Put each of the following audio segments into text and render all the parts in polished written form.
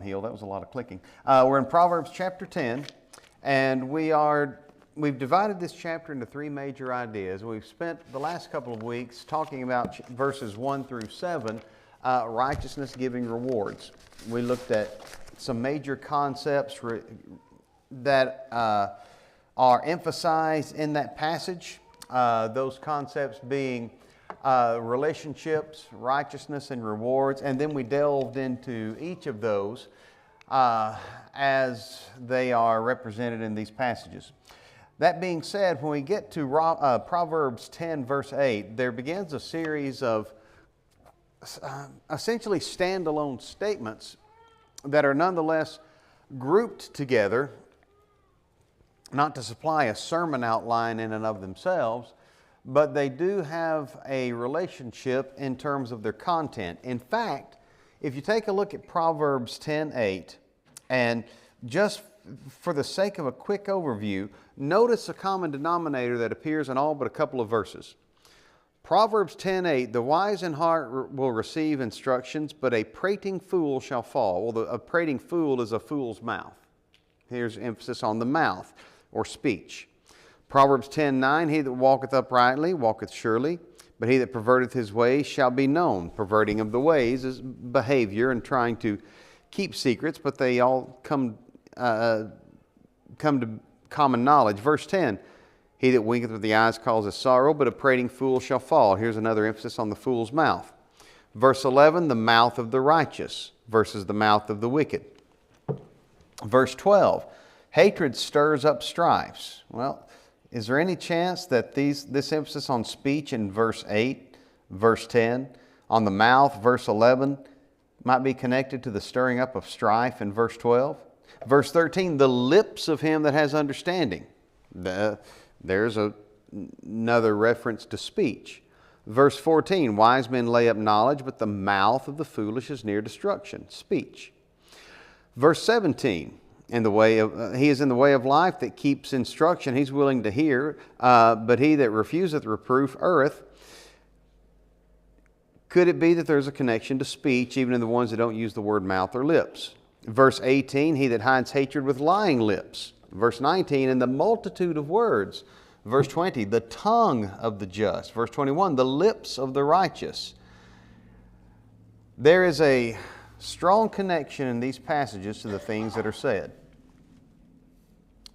That was a lot of clicking. We're in Proverbs chapter 10, and we've divided this chapter into three major ideas. We've spent the last couple of weeks talking about verses 1 through 7, righteousness giving rewards. We looked at some major concepts that are emphasized in that passage, those concepts being relationships, righteousness, and rewards, and then we delved into each of those as they are represented in these passages. That being said, when we get to Proverbs 10 verse 8, there begins a series of essentially standalone statements that are nonetheless grouped together, not to supply a sermon outline in and of themselves, but they do have a relationship in terms of their content. In fact, if you take a look at Proverbs 10:8, and just for the sake of a quick overview, notice a common denominator that appears in all but a couple of verses. Proverbs 10:8, the wise in heart will receive instructions, but a prating fool shall fall. Well, a prating fool is a fool's mouth. Here's emphasis on the mouth or speech. Proverbs 10:9, he that walketh uprightly walketh surely, but he that perverteth his ways shall be known. Perverting of the ways is behavior and trying to keep secrets, but they all come to common knowledge. Verse 10, he that winketh with the eyes causeth sorrow, but a prating fool shall fall. Here's another emphasis on the fool's mouth. Verse 11, the mouth of the righteous versus the mouth of the wicked. Verse 12, hatred stirs up strifes. Well, is there any chance that this emphasis on speech in verse 8, verse 10, on the mouth, verse 11, might be connected to the stirring up of strife in verse 12? Verse 13, the lips of him that has understanding. There's another reference to speech. Verse 14, wise men lay up knowledge, but the mouth of the foolish is near destruction. Speech. Verse 17, he is in the way of life that keeps instruction. He's willing to hear, but he that refuseth reproof erreth. Could it be that there's a connection to speech, even in the ones that don't use the word mouth or lips? Verse 18, he that hides hatred with lying lips. Verse 19, in the multitude of words. Verse 20, the tongue of the just. Verse 21, the lips of the righteous. There is a strong connection in these passages to the things that are said.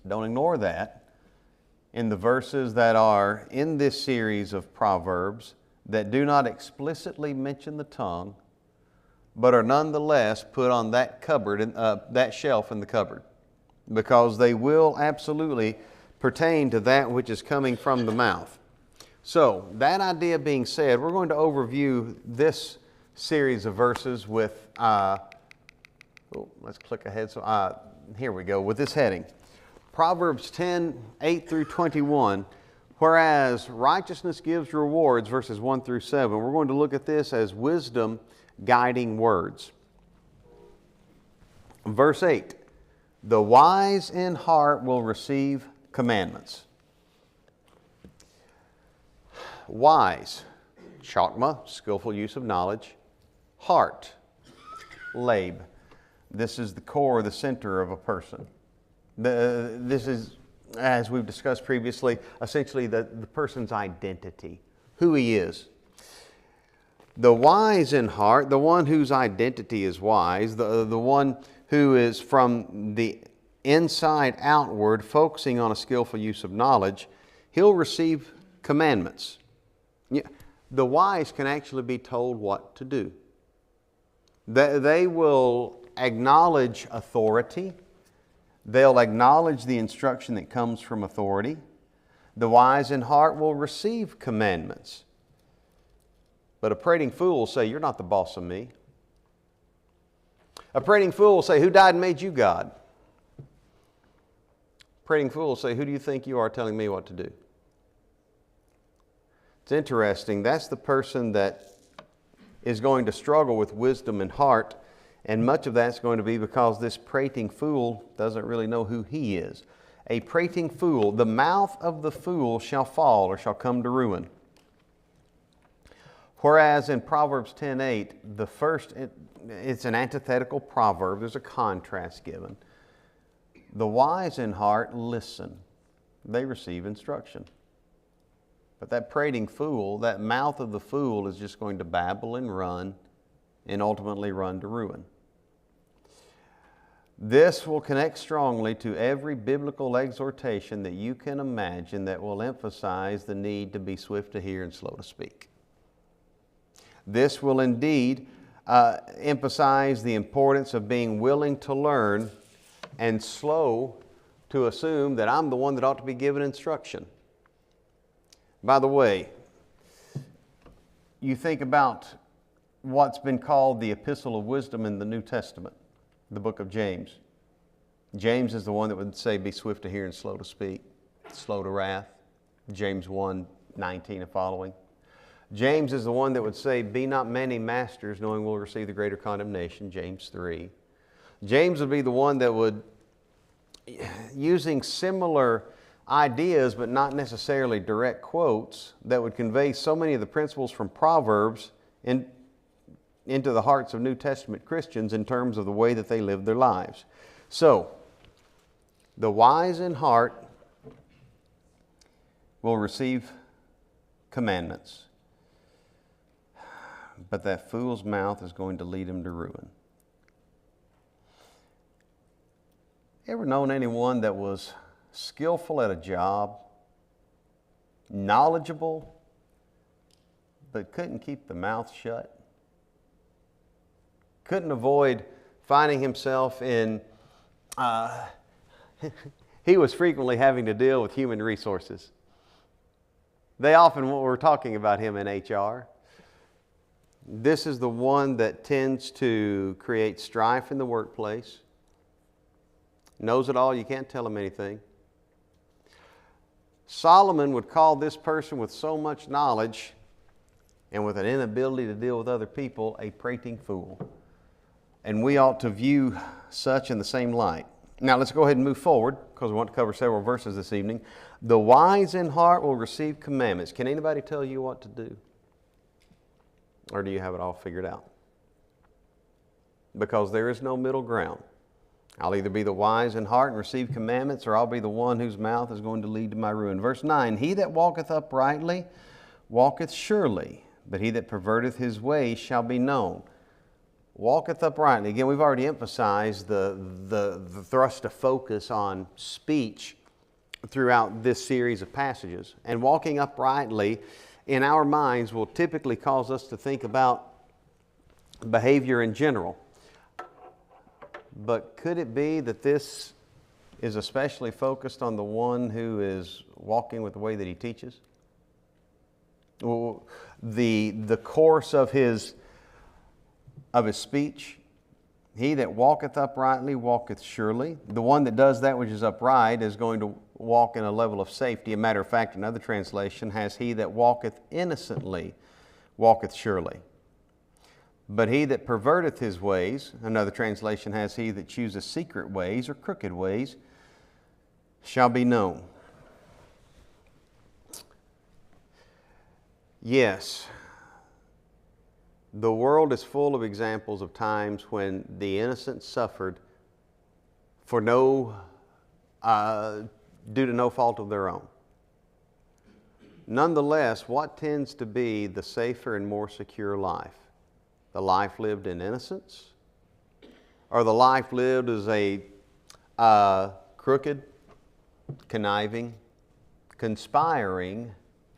Don't ignore that. In the verses that are in this series of Proverbs that do not explicitly mention the tongue, but are nonetheless put on that cupboard, that shelf in the cupboard, because they will absolutely pertain to that which is coming from the mouth. So, that idea being said, we're going to overview this series of verses with, let's click ahead. So, here we go with this heading. Proverbs 10, 8 through 21, whereas righteousness gives rewards, verses 1 through 7, we're going to look at this as wisdom guiding words. Verse 8, the wise in heart will receive commandments. Wise, chokmah, skillful use of knowledge. Heart, lab. This is the core, the center of a person. This is, as we've discussed previously, essentially the person's identity, who he is. The wise in heart, the one whose identity is wise, the one who is from the inside outward, focusing on a skillful use of knowledge, he'll receive commandments. The wise can actually be told what to do. They will acknowledge authority. They'll acknowledge the instruction that comes from authority. The wise in heart will receive commandments. But a prating fool will say, you're not the boss of me. A prating fool will say, who died and made you God? A prating fool will say, who do you think you are telling me what to do? It's interesting. That's the person that is going to struggle with wisdom and heart. And much of that's going to be because this prating fool doesn't really know who he is. A prating fool, the mouth of the fool shall fall or shall come to ruin. Whereas in Proverbs 10:8, the first, it's an antithetical proverb. There's a contrast given. The wise in heart listen. They receive instruction. But that prating fool, that mouth of the fool is just going to babble and run and ultimately run to ruin. This will connect strongly to every biblical exhortation that you can imagine that will emphasize the need to be swift to hear and slow to speak. This will indeed emphasize the importance of being willing to learn and slow to assume that I'm the one that ought to be given instruction. By the way, you think about what's been called the Epistle of Wisdom in the New Testament, the book of James. James is the one that would say, be swift to hear and slow to speak, slow to wrath. James 1:19 and following. James is the one that would say, be not many masters, knowing we'll receive the greater condemnation, James 3. James would be the one that would, using similar ideas but not necessarily direct quotes, that would convey so many of the principles from Proverbs into the hearts of New Testament Christians in terms of the way that they live their lives. So, the wise in heart will receive commandments, but that fool's mouth is going to lead him to ruin. Ever known anyone that was skillful at a job, knowledgeable, but couldn't keep the mouth shut? Couldn't avoid finding himself in, he was frequently having to deal with human resources. They often were talking about him in HR. This is the one that tends to create strife in the workplace. Knows it all, you can't tell him anything. Solomon would call this person with so much knowledge and with an inability to deal with other people a prating fool. And we ought to view such in the same light. Now let's go ahead and move forward because we want to cover several verses this evening. The wise in heart will receive commandments. Can anybody tell you what to do? Or do you have it all figured out? Because there is no middle ground. I'll either be the wise in heart and receive commandments, or I'll be the one whose mouth is going to lead to my ruin. Verse 9, he that walketh uprightly walketh surely, but he that perverteth his way shall be known. Walketh uprightly. Again, we've already emphasized the thrust of focus on speech throughout this series of passages. And walking uprightly in our minds will typically cause us to think about behavior in general. But could it be that this is especially focused on the one who is walking with the way that he teaches? The course of his speech, he that walketh uprightly walketh surely. The one that does that which is upright is going to walk in a level of safety. A matter of fact, another translation has, he that walketh innocently walketh surely. But he that perverteth his ways, another translation has, he that chooseth secret ways or crooked ways, shall be known. Yes, the world is full of examples of times when the innocent suffered for due to no fault of their own. Nonetheless, what tends to be the safer and more secure life? The life lived in innocence, or the life lived as a crooked, conniving, conspiring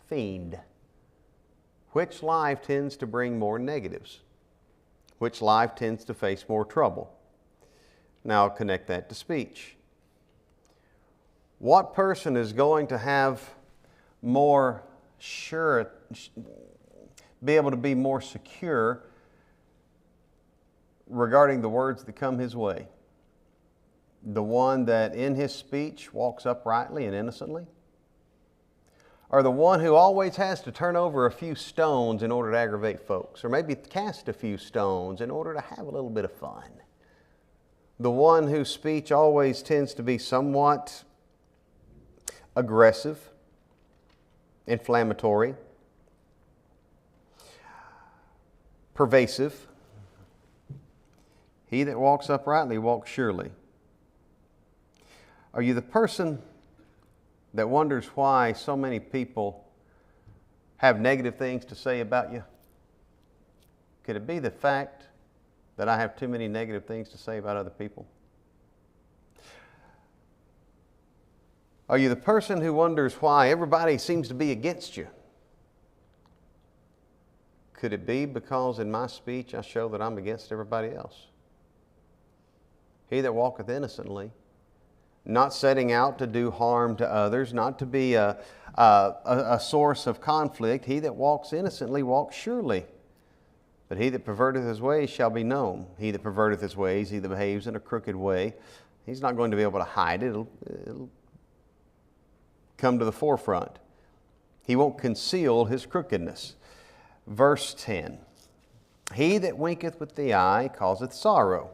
fiend? Which life tends to bring more negatives? Which life tends to face more trouble? Now I'll connect that to speech. What person is going to have more sure, be able to be more secure regarding the words that come his way? The one that in his speech walks uprightly and innocently? Or the one who always has to turn over a few stones in order to aggravate folks, or maybe cast a few stones in order to have a little bit of fun? The one whose speech always tends to be somewhat aggressive, inflammatory? pervasive. He that walks uprightly walks surely. Are you the person that wonders why so many people have negative things to say about you? Could it be the fact that I have too many negative things to say about other people? Are you the person who wonders why everybody seems to be against you? Could it be because in my speech I show that I'm against everybody else? He that walketh innocently, not setting out to do harm to others, not to be a source of conflict. He that walks innocently walks surely. But he that perverteth his ways shall be known. He that perverteth his ways, he that behaves in a crooked way, he's not going to be able to hide it. It'll come to the forefront. He won't conceal his crookedness. Verse 10, he that winketh with the eye causeth sorrow.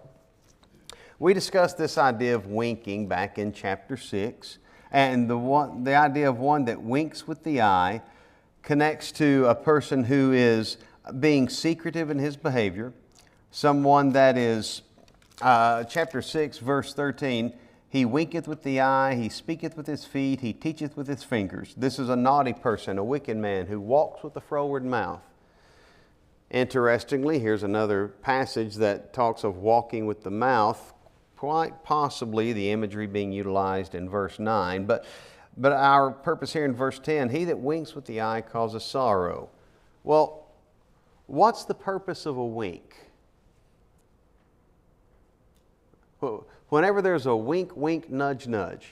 We discussed this idea of winking back in chapter 6, and the idea of one that winks with the eye connects to a person who is being secretive in his behavior, someone that is, chapter 6, verse 13, he winketh with the eye, he speaketh with his feet, he teacheth with his fingers. This is a naughty person, a wicked man who walks with a froward mouth. Interestingly, here's another passage that talks of walking with the mouth, quite possibly the imagery being utilized in verse 9. But our purpose here in verse 10, he that winks with the eye causes sorrow. Well, what's the purpose of a wink? Whenever there's a wink, wink, nudge, nudge,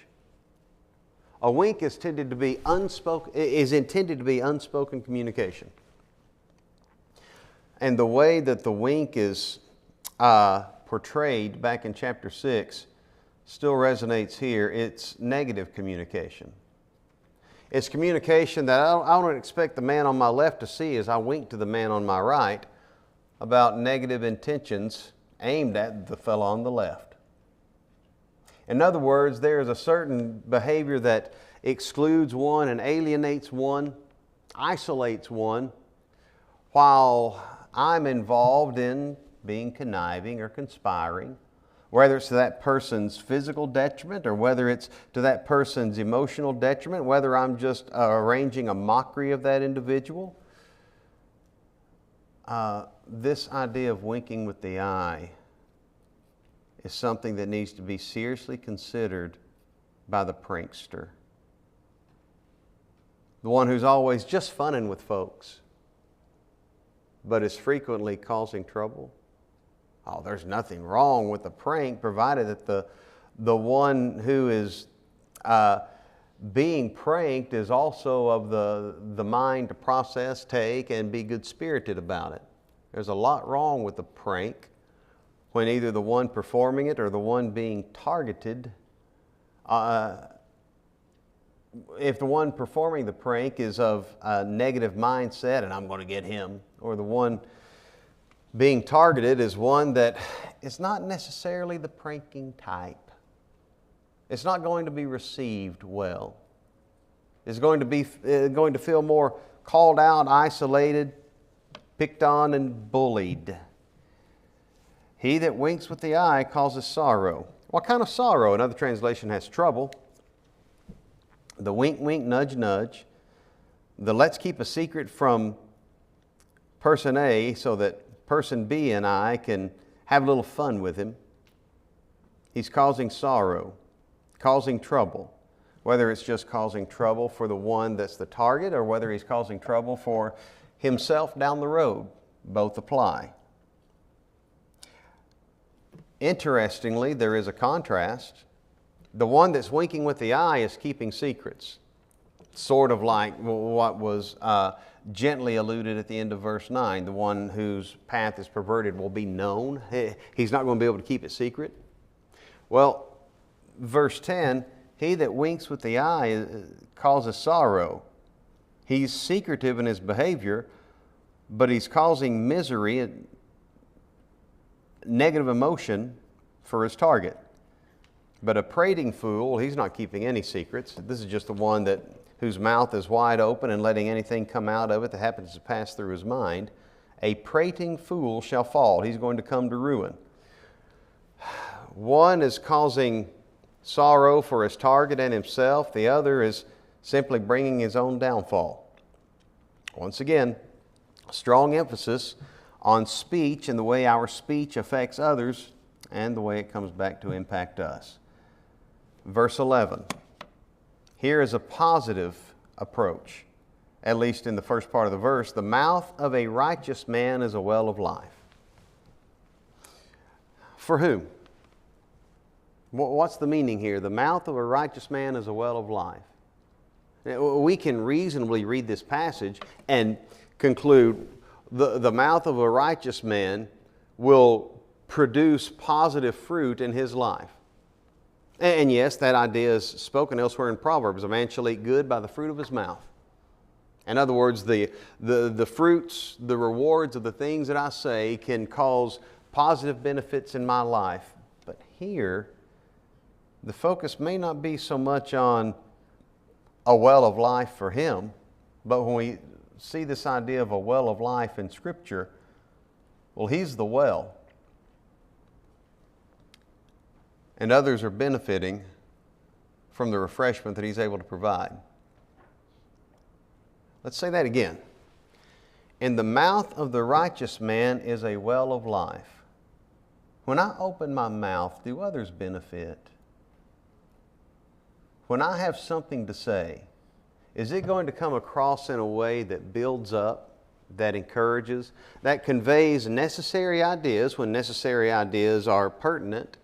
a wink is intended to be unspoken communication. And the way that the wink is portrayed back in chapter 6 still resonates here. It's negative communication. It's communication that I don't expect the man on my left to see as I wink to the man on my right about negative intentions aimed at the fellow on the left. In other words, there is a certain behavior that excludes one and alienates one, isolates one, while I'm involved in being conniving or conspiring, whether it's to that person's physical detriment or whether it's to that person's emotional detriment, whether I'm just arranging a mockery of that individual. This idea of winking with the eye is something that needs to be seriously considered by the prankster. The one who's always just funning with folks, but is frequently causing trouble. Oh, there's nothing wrong with the prank, provided that the one who is being pranked is also of the mind to process, take, and be good-spirited about it. There's a lot wrong with the prank when either the one performing it or the one being targeted, if the one performing the prank is of a negative mindset, and I'm going to get him, or the one being targeted is one that is not necessarily the pranking type. It's not going to be received well. It's going to feel more called out, isolated, picked on, and bullied. He that winks with the eye causes sorrow. What kind of sorrow? Another translation has trouble. The wink, wink, nudge, nudge. The let's keep a secret from person A so that person B and I can have a little fun with him. He's causing sorrow, causing trouble. Whether it's just causing trouble for the one that's the target or whether he's causing trouble for himself down the road, both apply. Interestingly, there is a contrast. The one that's winking with the eye is keeping secrets, sort of like what was gently alluded at the end of verse 9. The one whose path is perverted will be known. He's not going to be able to keep it secret. Well, verse 10, he that winks with the eye causes sorrow. He's secretive in his behavior, but he's causing misery and negative emotion for his target. But a prating fool, he's not keeping any secrets. This is just the one whose mouth is wide open and letting anything come out of it that happens to pass through his mind. A prating fool shall fall. He's going to come to ruin. One is causing sorrow for his target and himself. The other is simply bringing his own downfall. Once again, strong emphasis on speech and the way our speech affects others and the way it comes back to impact us. Verse 11. Here is a positive approach, at least in the first part of the verse. The mouth of a righteous man is a well of life. For whom? What's the meaning here? The mouth of a righteous man is a well of life. We can reasonably read this passage and conclude the mouth of a righteous man will produce positive fruit in his life. And yes, that idea is spoken elsewhere in Proverbs. A man shall eat good by the fruit of his mouth. In other words, the fruits, the rewards of the things that I say can cause positive benefits in my life. But here, the focus may not be so much on a well of life for him, but when we see this idea of a well of life in Scripture, well, he's the well. And others are benefiting from the refreshment that he's able to provide. Let's say that again. In the mouth of the righteous man is a well of life. When I open my mouth, do others benefit? When I have something to say, is it going to come across in a way that builds up, that encourages, that conveys necessary ideas when necessary ideas are pertinent,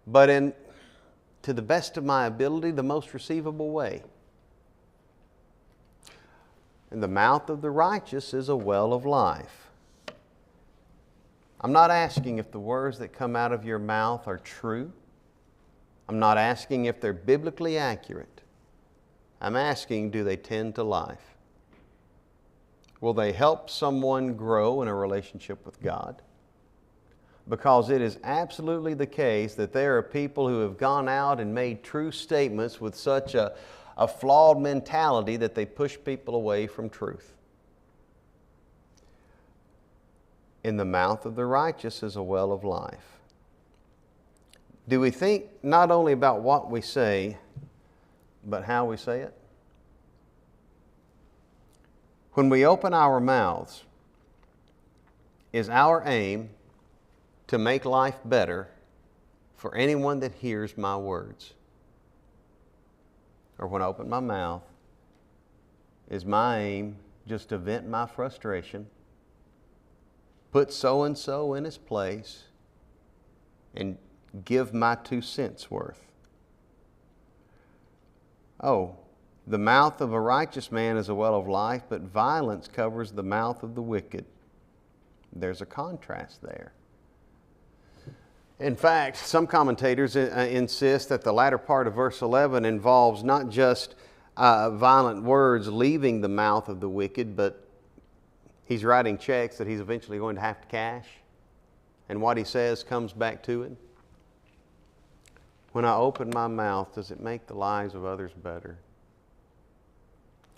but in, to the best of my ability, the most receivable way? And the mouth of the righteous is a well of life. I'm not asking if the words that come out of your mouth are true. I'm not asking if they're biblically accurate. I'm asking, do they tend to life? Will they help someone grow in a relationship with God? Because it is absolutely the case that there are people who have gone out and made true statements with such a flawed mentality that they push people away from truth. In the mouth of the righteous is a well of life. Do we think not only about what we say, but how we say it? When we open our mouths, is our aim to make life better for anyone that hears my words? Or when I open my mouth, is my aim just to vent my frustration, put so-and-so in his place, and give my 2 cents worth? Oh, the mouth of a righteous man is a well of life, but violence covers the mouth of the wicked. There's a contrast there. In fact, some commentators insist that the latter part of verse 11 involves not just violent words leaving the mouth of the wicked, but he's writing checks that he's eventually going to have to cash, and what he says comes back to him. When I open my mouth, does it make the lives of others better?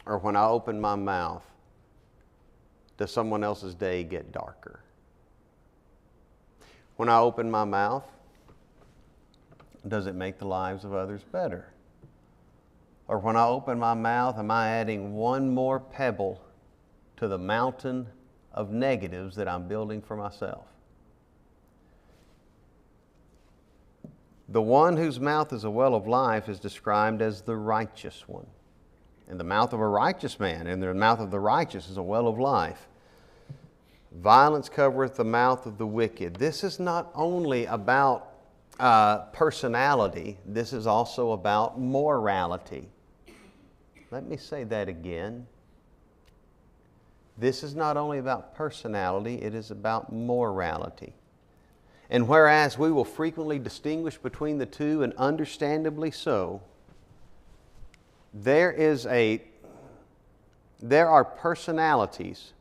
Or when I open my mouth, does someone else's day get darker? When I open my mouth, does it make the lives of others better? Or when I open my mouth, am I adding one more pebble to the mountain of negatives that I'm building for myself? The one whose mouth is a well of life is described as the righteous one. And the mouth of a righteous man, and the mouth of the righteous is a well of life. Violence covereth the mouth of the wicked. This is not only about personality, this is also about morality. Let me say that again. This is not only about personality, it is about morality. And whereas we will frequently distinguish between the two, and understandably so, there are personalities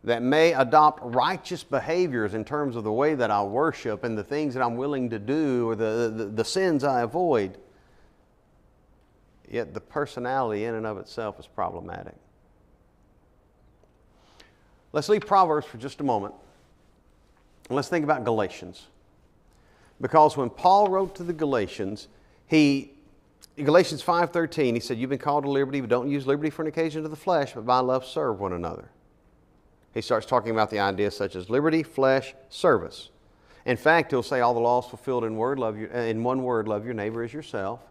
that may adopt righteous behaviors in terms of the way that I worship and the things that I'm willing to do, or the sins I avoid. Yet the personality in and of itself is problematic. Let's leave Proverbs for just a moment. And let's think about Galatians. Because when Paul wrote to the Galatians, in Galatians 5:13, he said, you've been called to liberty, but don't use liberty for an occasion to the flesh, but by love serve one another. He starts talking about the ideas such as liberty, flesh, service. In fact, he'll say all the laws fulfilled in one word, love your neighbor as yourself.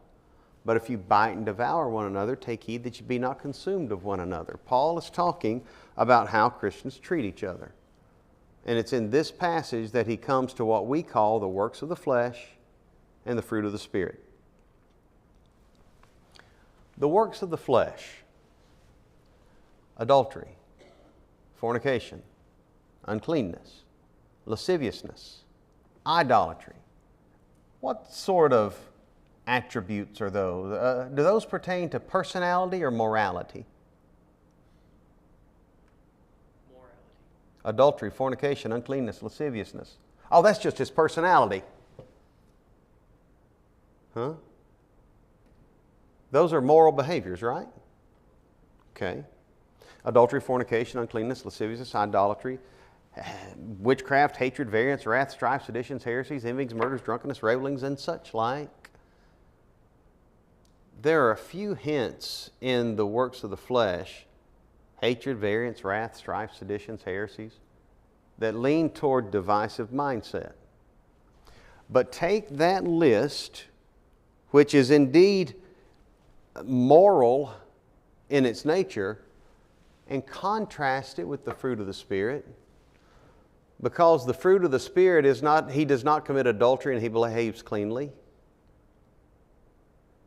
But if you bite and devour one another, take heed that you be not consumed of one another. Paul is talking about how Christians treat each other. And it's in this passage that he comes to what we call the works of the flesh and the fruit of the Spirit. The works of the flesh: adultery, fornication, uncleanness, lasciviousness, idolatry. What sort of attributes are those? Do those pertain to personality or morality? Morality. Adultery, fornication, uncleanness, lasciviousness. Oh, that's just his personality. Huh? Those are moral behaviors, right? Okay. Adultery, fornication, uncleanness, lasciviousness, idolatry, witchcraft, hatred, variance, wrath, strife, seditions, heresies, envyings, murders, drunkenness, railings, and such like. There are a few hints in the works of the flesh, hatred, variance, wrath, strife, seditions, heresies, that lean toward divisive mindset. But take that list, which is indeed moral in its nature, and contrast it with the fruit of the Spirit. Because the fruit of the Spirit is not, he does not commit adultery and he behaves cleanly.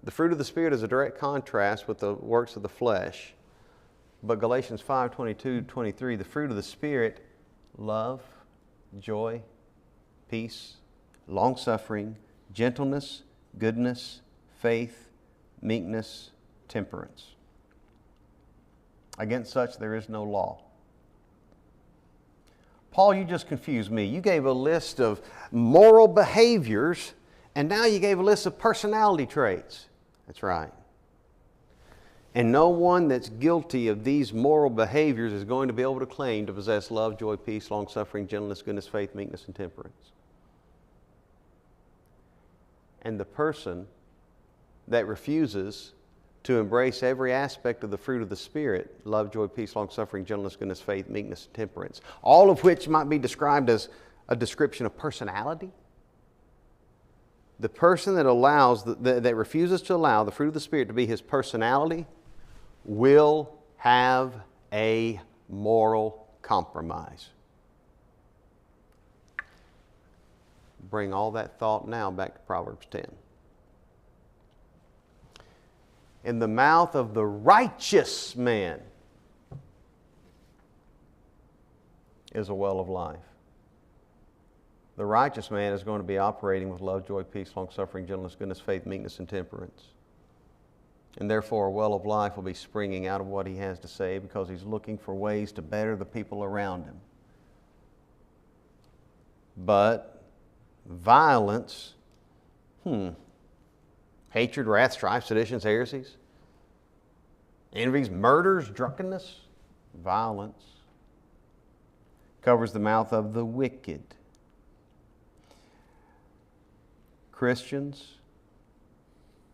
The fruit of the Spirit is a direct contrast with the works of the flesh. But Galatians 5:22-23, the fruit of the Spirit: love, joy, peace, long-suffering, gentleness, goodness, faith, meekness, temperance. Against such there is no law. Paul, you just confused me. You gave a list of moral behaviors, and now you gave a list of personality traits. That's right. And no one that's guilty of these moral behaviors is going to be able to claim to possess love, joy, peace, long-suffering, gentleness, goodness, faith, meekness, and temperance. And the person that refuses to embrace every aspect of the fruit of the Spirit, love, joy, peace, long-suffering, gentleness, goodness, faith, meekness, and temperance, all of which might be described as a description of personality. The person that that refuses to allow the fruit of the Spirit to be his personality will have a moral compromise. Bring all that thought now back to Proverbs 10. In the mouth of the righteous man is a well of life. The righteous man is going to be operating with love, joy, peace, long-suffering, gentleness, goodness, faith, meekness, and temperance. And therefore a well of life will be springing out of what he has to say, because he's looking for ways to better the people around him. But violence, hatred, wrath, strife, seditions, heresies, envies, murders, drunkenness, violence covers the mouth of the wicked. Christians,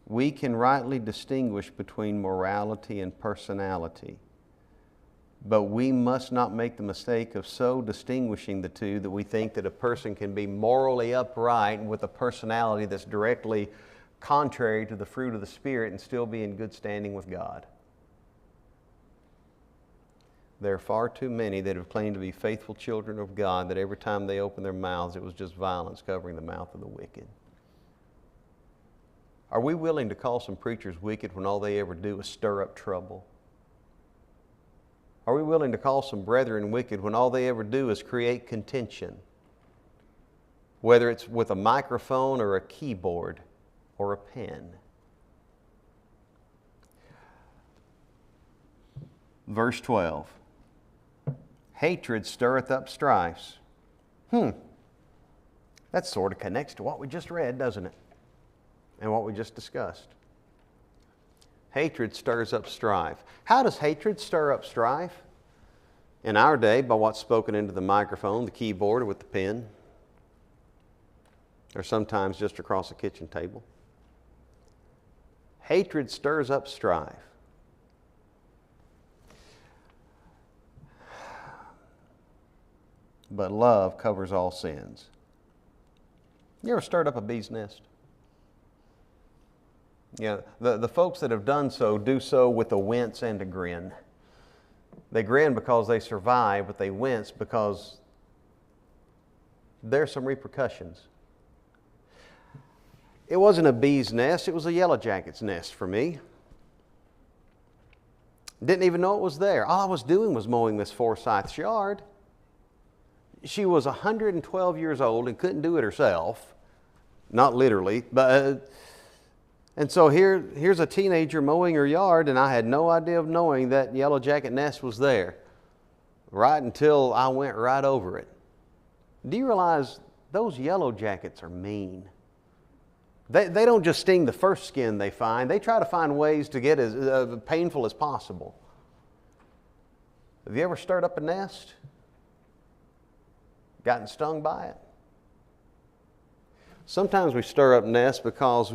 we can rightly distinguish between morality and personality, but we must not make the mistake of so distinguishing the two that we think that a person can be morally upright with a personality that's directly contrary to the fruit of the Spirit and still be in good standing with God. There are far too many that have claimed to be faithful children of God that every time they open their mouths, it was just violence covering the mouth of the wicked. Are we willing to call some preachers wicked when all they ever do is stir up trouble? Are we willing to call some brethren wicked when all they ever do is create contention? Whether it's with a microphone or a keyboard or a pen. Verse 12. Hatred stirreth up strifes. That sort of connects to what we just read, doesn't it? And what we just discussed. Hatred stirs up strife. How does hatred stir up strife? In our day, by what's spoken into the microphone, the keyboard, or with the pen, or sometimes just across a kitchen table. Hatred stirs up strife. But love covers all sins. You ever stirred up a bee's nest? Yeah, the folks that have done so do so with a wince and a grin. They grin because they survive, but they wince because there's some repercussions. It wasn't a bee's nest, it was a yellow jacket's nest for me. Didn't even know it was there. All I was doing was mowing Miss Forsyth's yard. She was 112 years old and couldn't do it herself. Not literally, but... And so here's a teenager mowing her yard, and I had no idea of knowing that yellow jacket nest was there, right until I went right over it. Do you realize those yellow jackets are mean? They don't just sting the first skin they find. They try to find ways to get as painful as possible. Have you ever stirred up a nest? Gotten stung by it? Sometimes we stir up nests because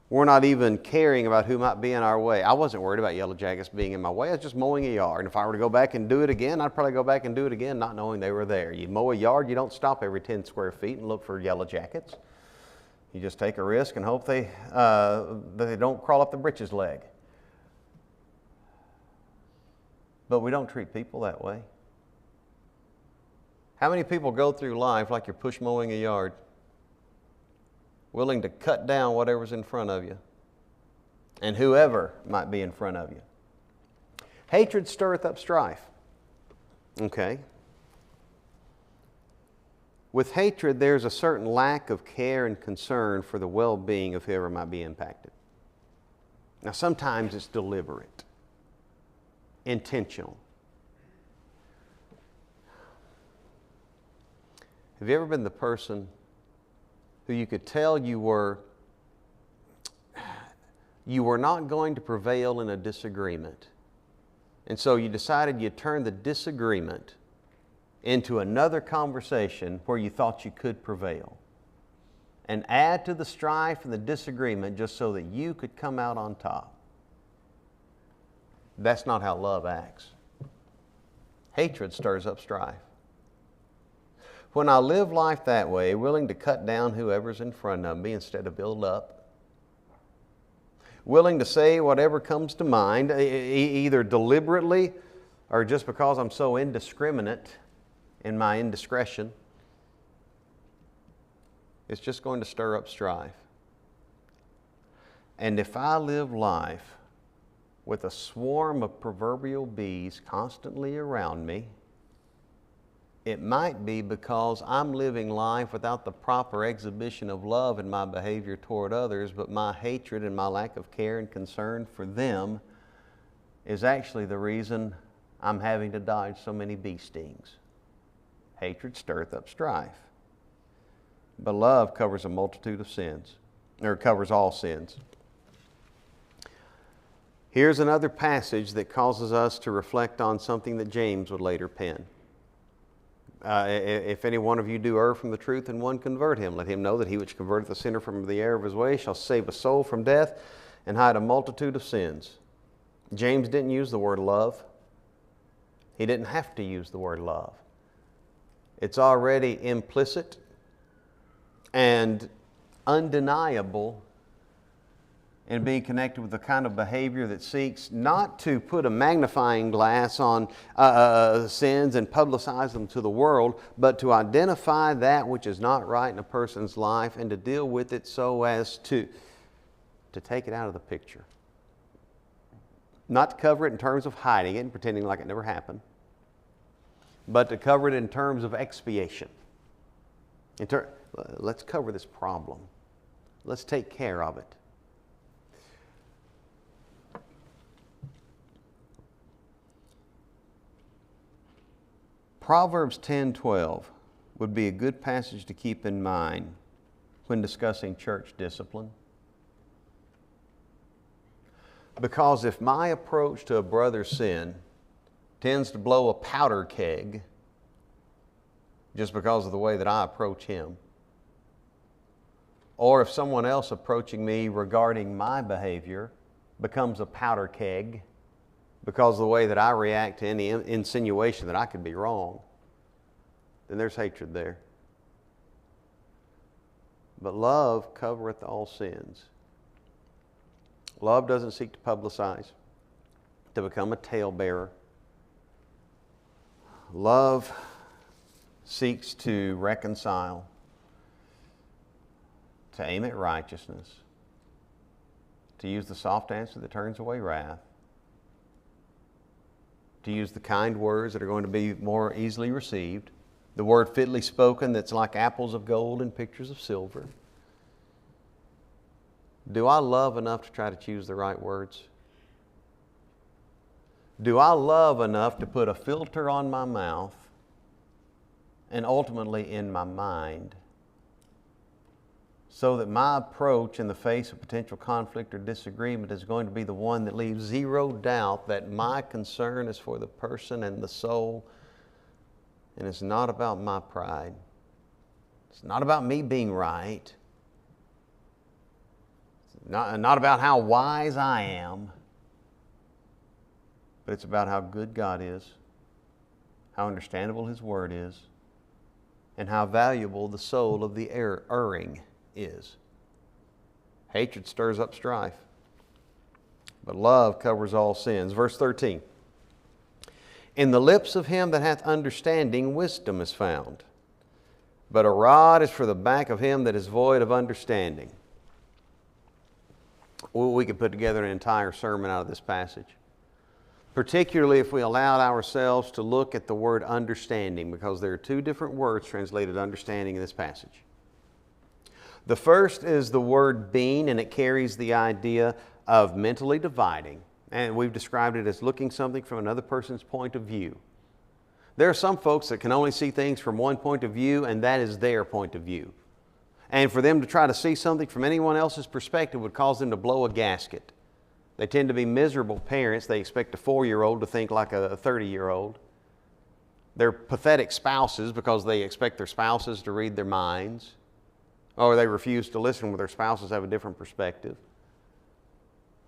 we're not even caring about who might be in our way. I wasn't worried about yellow jackets being in my way. I was just mowing a yard. And if I were to go back and do it again, I'd probably go back and do it again not knowing they were there. You mow a yard, you don't stop every 10 square feet and look for yellow jackets. You just take a risk and hope that they don't crawl up the britches leg. But we don't treat people that way. How many people go through life like you're push mowing a yard, willing to cut down whatever's in front of you and whoever might be in front of you? Hatred stirreth up strife. Okay. With hatred, there's a certain lack of care and concern for the well-being of whoever might be impacted. Now, sometimes it's deliberate, intentional. Have you ever been the person who you could tell you were not going to prevail in a disagreement, and so you decided you'd turn the disagreement into another conversation where you thought you could prevail and add to the strife and the disagreement just so that you could come out on top? That's not how love acts. Hatred stirs up strife. When I live life that way, willing to cut down whoever's in front of me instead of build up, willing to say whatever comes to mind, either deliberately or just because I'm so indiscriminate in my indiscretion, it's just going to stir up strife. And if I live life with a swarm of proverbial bees constantly around me, it might be because I'm living life without the proper exhibition of love in my behavior toward others, but my hatred and my lack of care and concern for them is actually the reason I'm having to dodge so many bee stings. Hatred stirreth up strife. But love covers a multitude of sins, or covers all sins. Here's another passage that causes us to reflect on something that James would later pen. If any one of you do err from the truth and one convert him, let him know that he which converteth a sinner from the error of his way shall save a soul from death and hide a multitude of sins. James didn't use the word love. He didn't have to use the word love. It's already implicit and undeniable in being connected with the kind of behavior that seeks not to put a magnifying glass on sins and publicize them to the world, but to identify that which is not right in a person's life and to deal with it so as to take it out of the picture. Not to cover it in terms of hiding it and pretending like it never happened, but to cover it in terms of expiation. Let's cover this problem. Let's take care of it. Proverbs 10:12 would be a good passage to keep in mind when discussing church discipline. Because if my approach to a brother's sin tends to blow a powder keg just because of the way that I approach him. Or if someone else approaching me regarding my behavior becomes a powder keg because of the way that I react to any insinuation that I could be wrong, then there's hatred there. But love covereth all sins. Love doesn't seek to publicize, to become a talebearer. Love seeks to reconcile, to aim at righteousness, to use the soft answer that turns away wrath, to use the kind words that are going to be more easily received, the word fitly spoken that's like apples of gold and pictures of silver. Do I love enough to try to choose the right words? Do I love enough to put a filter on my mouth and ultimately in my mind so that my approach in the face of potential conflict or disagreement is going to be the one that leaves zero doubt that my concern is for the person and the soul, and it's not about my pride. It's not about me being right. It's not about how wise I am, but it's about how good God is, how understandable His Word is, and how valuable the soul of the erring is. Hatred stirs up strife, but love covers all sins. Verse 13. In the lips of him that hath understanding, wisdom is found, but a rod is for the back of him that is void of understanding. Well, we could put together an entire sermon out of this passage, particularly if we allowed ourselves to look at the word understanding, because there are two different words translated understanding in this passage. The first is the word being, and it carries the idea of mentally dividing. And we've described it as looking something from another person's point of view. There are some folks that can only see things from one point of view, and that is their point of view. And for them to try to see something from anyone else's perspective would cause them to blow a gasket. They tend to be miserable parents. They expect a 4-year-old to think like a 30-year-old. They're pathetic spouses because they expect their spouses to read their minds, or they refuse to listen when their spouses have a different perspective.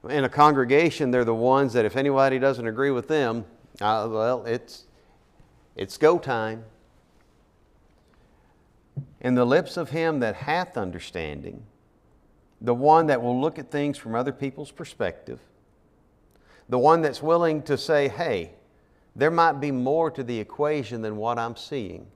In a congregation, they're the ones that if anybody doesn't agree with them, well, it's go time. In the lips of him that hath understanding, the one that will look at things from other people's perspective, the one that's willing to say, hey, there might be more to the equation than what I'm seeing.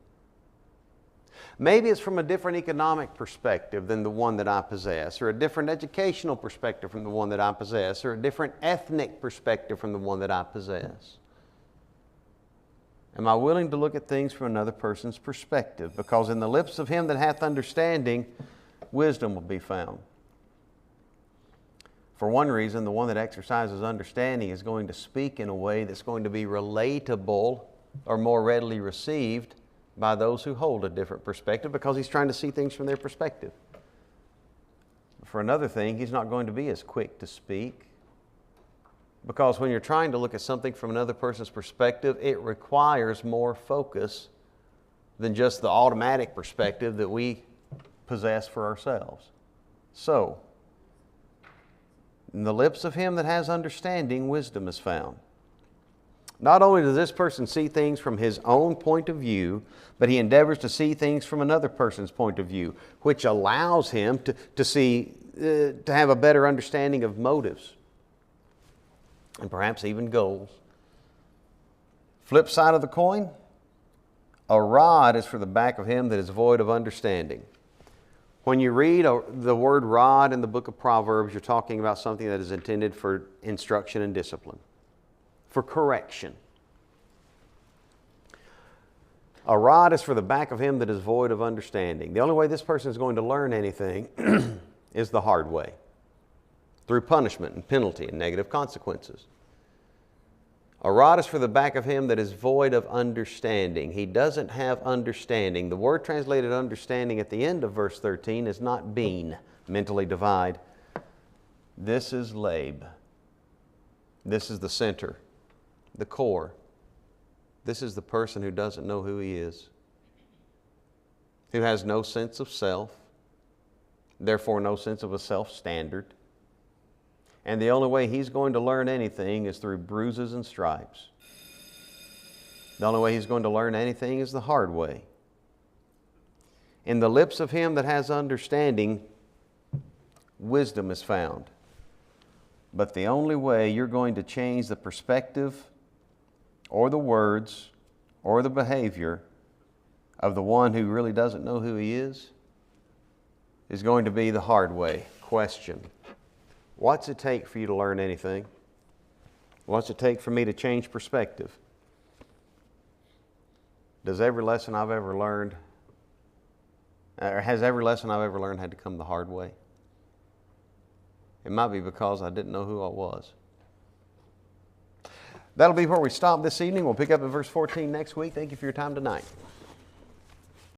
Maybe it's from a different economic perspective than the one that I possess, or a different educational perspective from the one that I possess, or a different ethnic perspective from the one that I possess. Am I willing to look at things from another person's perspective? Because in the lips of him that hath understanding, wisdom will be found. For one reason, the one that exercises understanding is going to speak in a way that's going to be relatable or more readily received by those who hold a different perspective, because he's trying to see things from their perspective. For another thing, he's not going to be as quick to speak, because when you're trying to look at something from another person's perspective, it requires more focus than just the automatic perspective that we possess for ourselves. So, in the lips of him that has understanding, wisdom is found. Not only does this person see things from his own point of view, but he endeavors to see things from another person's point of view, which allows him to have a better understanding of motives and perhaps even goals. Flip side of the coin, a rod is for the back of him that is void of understanding. When you read the word rod in the book of Proverbs, you're talking about something that is intended for instruction and discipline, for correction. A rod is for the back of him that is void of understanding. The only way this person is going to learn anything is the hard way, through punishment and penalty and negative consequences. A rod is for the back of him that is void of understanding. He doesn't have understanding. The word translated understanding at the end of verse 13 is not being, mentally divide. This is lab. This is the center, the core. This is the person who doesn't know who he is, who has no sense of self, therefore no sense of a self-standard. And the only way he's going to learn anything is through bruises and stripes. The only way he's going to learn anything is the hard way. In the lips of him that has understanding, wisdom is found. But the only way you're going to change the perspective or the words or the behavior of the one who really doesn't know who he is going to be the hard way. Question: what's it take for you to learn anything? What's it take for me to change perspective? Does every lesson I've ever learned, or has every lesson I've ever learned had to come the hard way? It might be because I didn't know who I was. That'll be where we stop this evening. We'll pick up at verse 14 next week. Thank you for your time tonight.